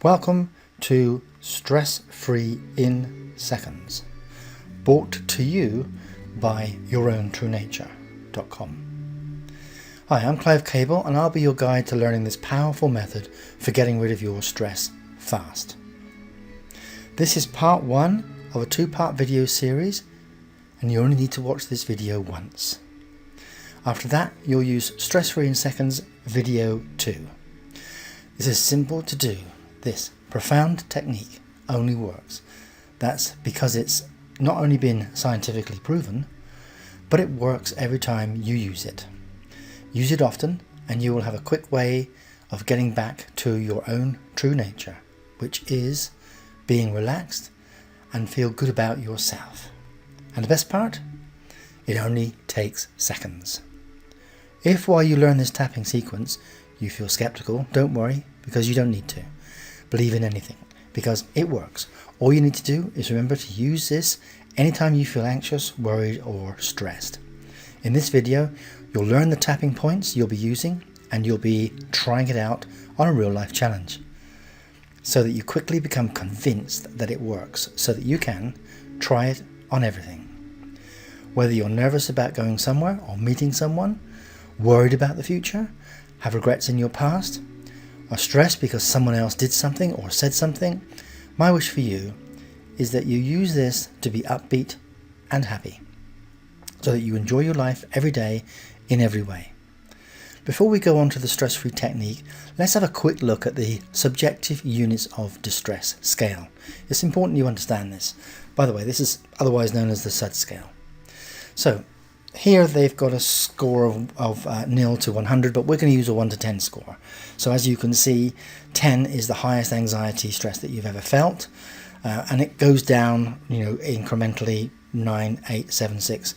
Welcome to Stress Free in Seconds, brought to you by yourown-true-nature.com. Hi, I'm Clive Cable and I'll be your guide to learning this powerful method for getting rid of your stress fast. This is part one of a two-part video series and you only need to watch this video once. After that, you'll use Stress Free in Seconds video 2. This is simple to do. This profound technique only works. That's because it's not only been scientifically proven, but it works every time you use it. Use it often and you will have a quick way of getting back to your own true nature, which is being relaxed and feel good about yourself. And the best part? It only takes seconds. If while you learn this tapping sequence you feel skeptical, don't worry, because you don't need to. Believe in anything, because it works. All you need to do is remember to use this anytime you feel anxious, worried or stressed. In this video, you'll learn the tapping points you'll be using and you'll be trying it out on a real life challenge, so that you quickly become convinced that it works, so that you can try it on everything. Whether you're nervous about going somewhere or meeting someone, worried about the future, have regrets in your past, are stressed because someone else did something or said something, my wish for you is that you use this to be upbeat and happy, so that you enjoy your life every day in every way. Before we go on to the stress-free technique, let's have a quick look at the subjective units of distress scale. It's important you understand this. By the way, this is otherwise known as the SUD scale. So here they've got a score of 0 to 100, but we're going to use a 1 to 10 score. So as you can see, 10 is the highest anxiety stress that you've ever felt, and it goes down, incrementally 9, 8, 7, 6,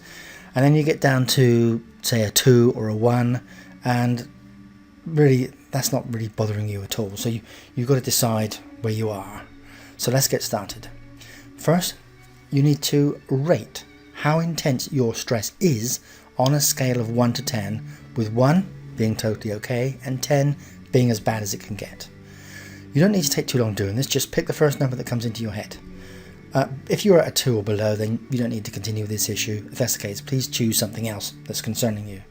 and then you get down to say a 2 or a 1, and really that's not really bothering you at all. So you've got to decide where you are. So let's get started. First, you need to rate how intense your stress is on a scale of 1 to 10, with 1 being totally okay and 10 being as bad as it can get. You don't need to take too long doing this, just pick the first number that comes into your head. If you're at a 2 or below, then you don't need to continue with this issue. If that's the case, please choose something else that's concerning you.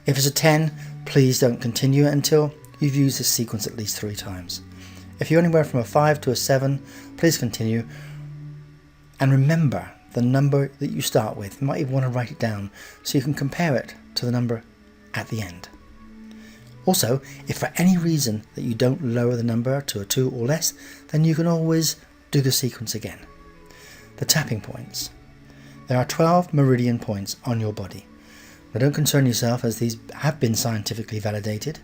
If it's a 10, please don't continue it until you've used this sequence at least 3 times. If you're anywhere from a 5 to a 7, please continue. And remember the number that you start with. You might even want to write it down so you can compare it to the number at the end. Also, if for any reason that you don't lower the number to a 2 or less, then you can always do the sequence again. The tapping points. There are 12 meridian points on your body. Now don't concern yourself, as these have been scientifically validated.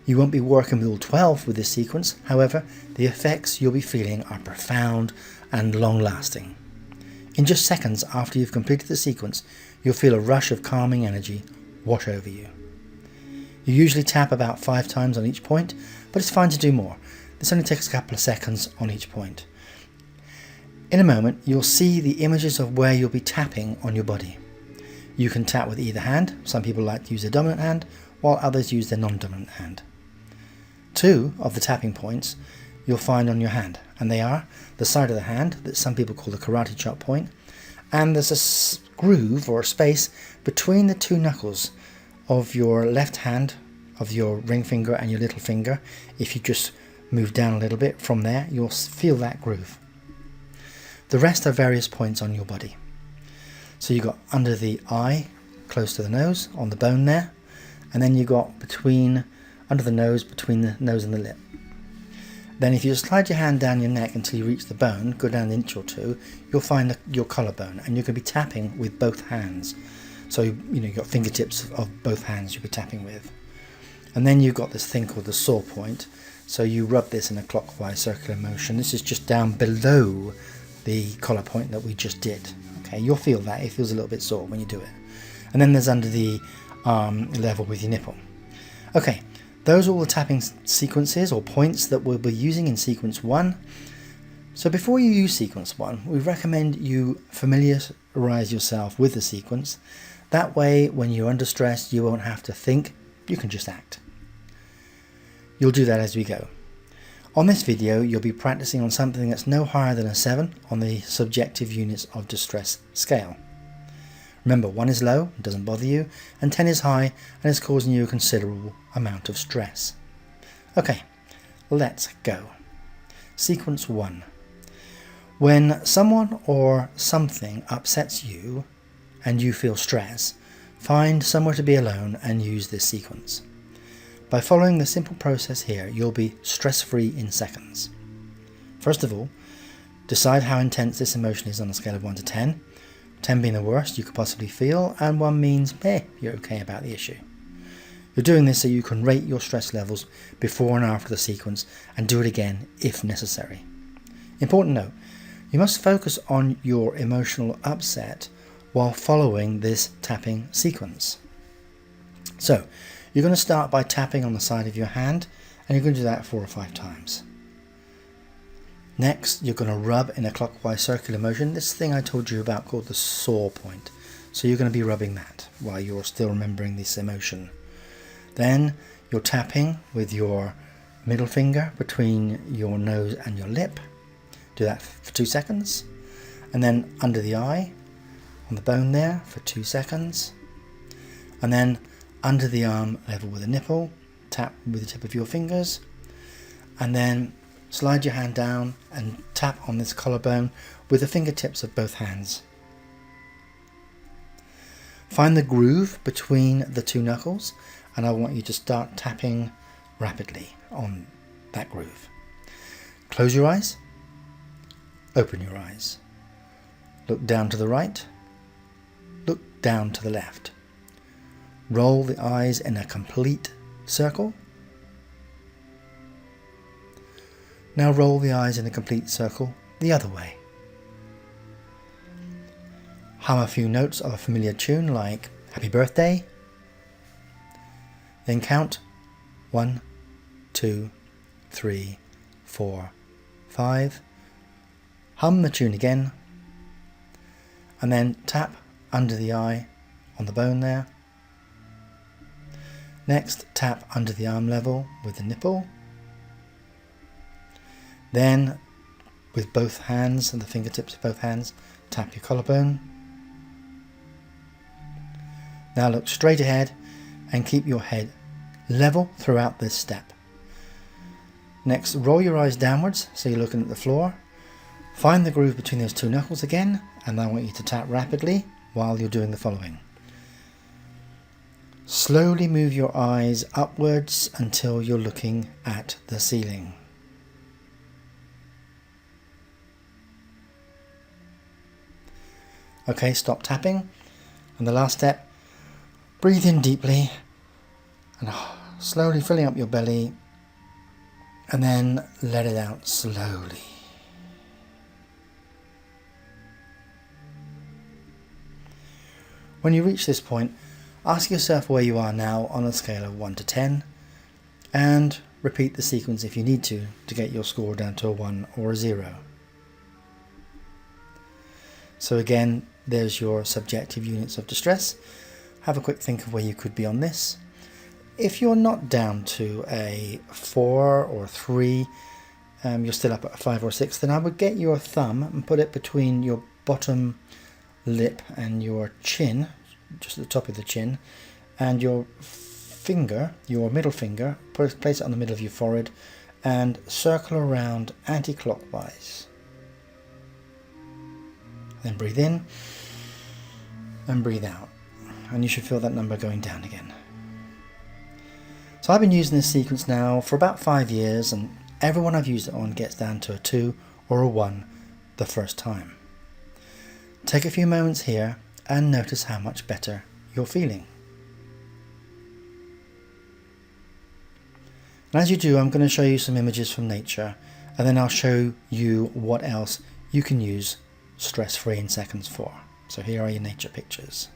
You won't be working with all 12 with this sequence, however, the effects you'll be feeling are profound and long-lasting. In just seconds after you've completed the sequence, you'll feel a rush of calming energy wash over you. You usually tap about 5 times on each point, but it's fine to do more. This only takes a couple of seconds on each point. In a moment, you'll see the images of where you'll be tapping on your body. You can tap with either hand. Some people like to use their dominant hand, while others use their non-dominant hand. 2 of the tapping points you'll find on your hand, and they are the side of the hand that some people call the karate chop point, and there's a groove or a space between the 2 knuckles of your left hand, of your ring finger and your little finger. If you just move down a little bit from there, you'll feel that groove. The rest are various points on your body. So you got under the eye, close to the nose, on the bone there, and then you got under the nose, between the nose and the lip. Then if you slide your hand down your neck until you reach the bone, go down an inch or 2, you'll find your collarbone, and you're going to be tapping with both hands. So you've got fingertips of both hands you'll be tapping with. And then you've got this thing called the sore point. So you rub this in a clockwise circular motion. This is just down below the collar point that we just did. Okay, you'll feel that. It feels a little bit sore when you do it. And then there's under the arm level with your nipple. Okay. Those are all the tapping sequences or points that we'll be using in sequence 1. So before you use sequence 1, we recommend you familiarize yourself with the sequence. That way, when you're under stress, you won't have to think, you can just act. You'll do that as we go. On this video, you'll be practicing on something that's no higher than a 7 on the subjective units of distress scale. Remember, 1 is low, it doesn't bother you, and 10 is high and is causing you a considerable amount of stress. Okay, let's go. Sequence 1. When someone or something upsets you and you feel stress, find somewhere to be alone and use this sequence. By following the simple process here, you'll be stress-free in seconds. First of all, decide how intense this emotion is on a scale of 1 to 10. 10 being the worst you could possibly feel, and 1 means, you're okay about the issue. You're doing this so you can rate your stress levels before and after the sequence and do it again if necessary. Important note, you must focus on your emotional upset while following this tapping sequence. So, you're going to start by tapping on the side of your hand, and you're going to do that 4 or 5 times. Next, you're going to rub in a clockwise circular motion, this thing I told you about called the sore point. So you're going to be rubbing that while you're still remembering this emotion. Then you're tapping with your middle finger between your nose and your lip. Do that for 2 seconds. And then under the eye, on the bone there, for 2 seconds. And then under the arm, level with the nipple, tap with the tip of your fingers. And then slide your hand down and tap on this collarbone with the fingertips of both hands. Find the groove between the 2 knuckles, and I want you to start tapping rapidly on that groove. Close your eyes, open your eyes. Look down to the right, look down to the left. Roll the eyes in a complete circle. Now roll the eyes in a complete circle the other way. Hum a few notes of a familiar tune like Happy Birthday. Then count 1, 2, 3, 4, 5. Hum the tune again. And then tap under the eye on the bone there. Next, tap under the arm level with the nipple. Then, with both hands and the fingertips of both hands, tap your collarbone. Now look straight ahead and keep your head level throughout this step. Next, roll your eyes downwards so you're looking at the floor. Find the groove between those 2 knuckles again, and I want you to tap rapidly while you're doing the following. Slowly move your eyes upwards until you're looking at the ceiling. Okay, stop tapping. And the last step, breathe in deeply and slowly filling up your belly, and then let it out slowly. When you reach this point, ask yourself where you are now on a scale of 1 to 10 and repeat the sequence if you need to get your score down to a 1 or a 0. So again, there's your subjective units of distress. Have a quick think of where you could be on this. If you're not down to a 4 or 3, you're still up at a 5 or 6, then I would get your thumb and put it between your bottom lip and your chin, just at the top of the chin, and your finger, your middle finger, place it on the middle of your forehead and circle around anti-clockwise. Then breathe in and breathe out, and you should feel that number going down again. So I've been using this sequence now for about 5 years, and everyone I've used it on gets down to a 2 or a 1 the first time. Take a few moments here and notice how much better you're feeling. And as you do, I'm going to show you some images from nature, and then I'll show you what else you can use stress-free in seconds for. So here are your nature pictures.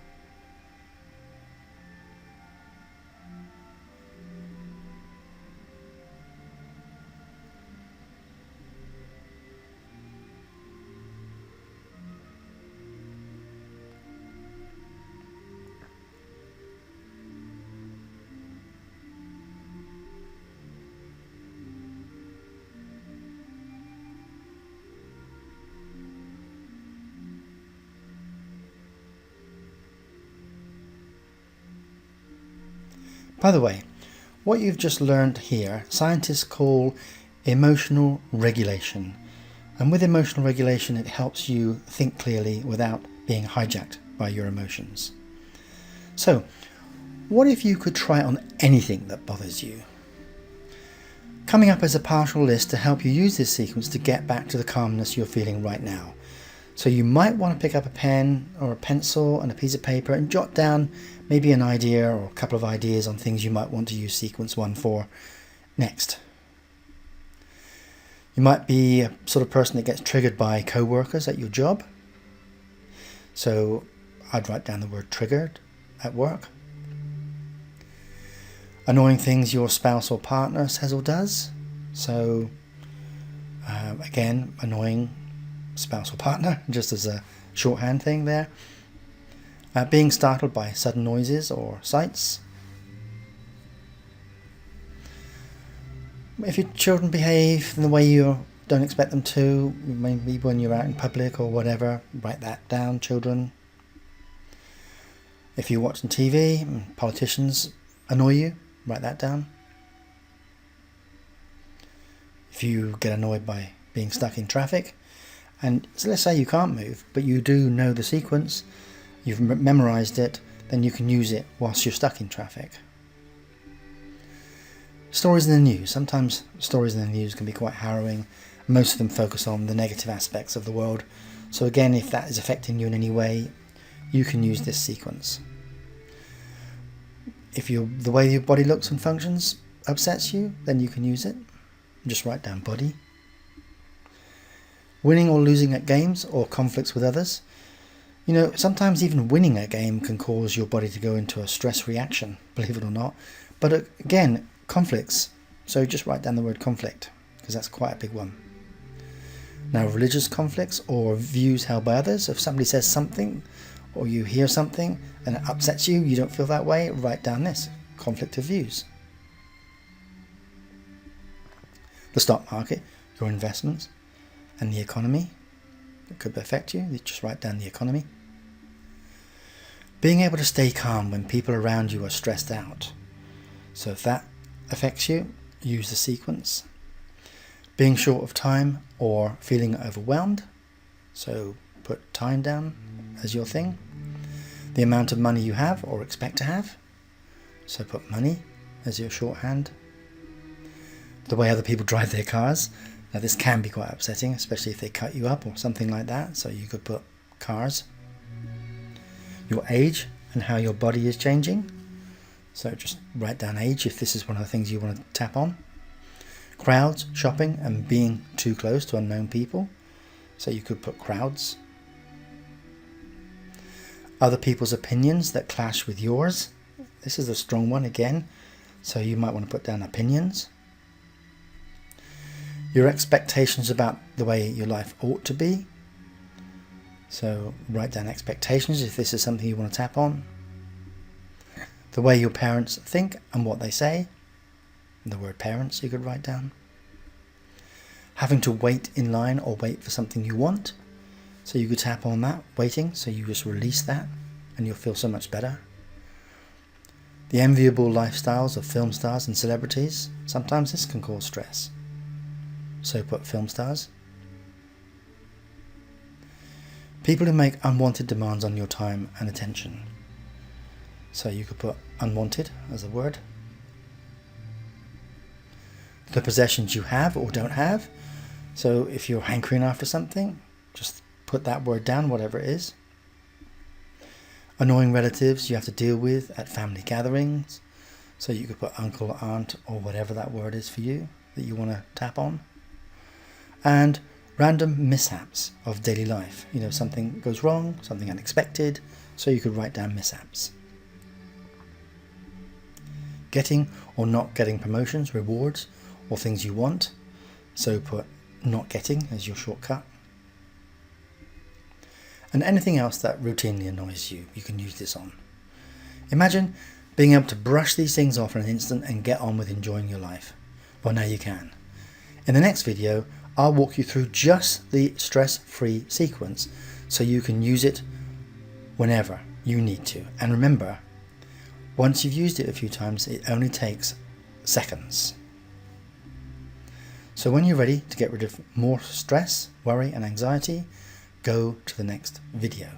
By the way, what you've just learned here, scientists call emotional regulation. And with emotional regulation, it helps you think clearly without being hijacked by your emotions. So, what if you could try it on anything that bothers you? Coming up as a partial list to help you use this sequence to get back to the calmness you're feeling right now. So you might want to pick up a pen or a pencil and a piece of paper and jot down maybe an idea or a couple of ideas on things you might want to use sequence 1 for next. You might be a sort of person that gets triggered by co-workers at your job. So I'd write down the word triggered at work. Annoying things your spouse or partner says or does. So again, annoying spouse or partner, just as a shorthand thing there. Being startled by sudden noises or sights. If your children behave in the way you don't expect them to, maybe when you're out in public or whatever, write that down, children. If you're watching TV and politicians annoy you, write that down. If you get annoyed by being stuck in traffic, and so let's say you can't move, but you do know the sequence, you've memorized it, then you can use it whilst you're stuck in traffic. Stories in the news. Sometimes stories in the news can be quite harrowing. Most of them focus on the negative aspects of the world. So again, if that is affecting you in any way, you can use this sequence. If the way your body looks and functions upsets you, then you can use it. Just write down body. Winning or losing at games or conflicts with others. You know, sometimes even winning a game can cause your body to go into a stress reaction, believe it or not. But again, conflicts. So just write down the word conflict, because that's quite a big one. Now, religious conflicts or views held by others. If somebody says something or you hear something and it upsets you, you don't feel that way, write down this, conflict of views. The stock market, your investments, and the economy. It could affect you. You just write down the economy. Being able to stay calm when people around you are stressed out. So if that affects you, use the sequence. Being short of time or feeling overwhelmed. So put time down as your thing. The amount of money you have or expect to have. So put money as your shorthand. The way other people drive their cars. Now this can be quite upsetting, especially if they cut you up or something like that. So you could put cars. Your age and how your body is changing. So just write down age if this is one of the things you want to tap on. Crowds, shopping, and being too close to unknown people. So you could put crowds. Other people's opinions that clash with yours. This is a strong one again. So you might want to put down opinions. Your expectations about the way your life ought to be. So write down expectations if this is something you want to tap on. The way your parents think and what they say. The word parents you could write down. Having to wait in line or wait for something you want. So you could tap on that, waiting, so you just release that and you'll feel so much better. The enviable lifestyles of film stars and celebrities. Sometimes this can cause stress. So put film stars. People who make unwanted demands on your time and attention. So you could put unwanted as a word. The possessions you have or don't have. So if you're hankering after something, just put that word down, whatever it is. Annoying relatives you have to deal with at family gatherings. So you could put uncle, aunt, or whatever that word is for you that you want to tap on. And random mishaps of daily life. You know, something goes wrong, something unexpected. So you could write down mishaps. Getting or not getting promotions, rewards, or things you want. So put not getting as your shortcut. And anything else that routinely annoys you, you can use this on. Imagine being able to brush these things off in an instant and get on with enjoying your life. Well, now you can. In the next video, I'll walk you through just the stress-free sequence so you can use it whenever you need to. And remember, Once you've used it a few times, it only takes seconds. So when you're ready to get rid of more stress, worry and anxiety, go to the next video.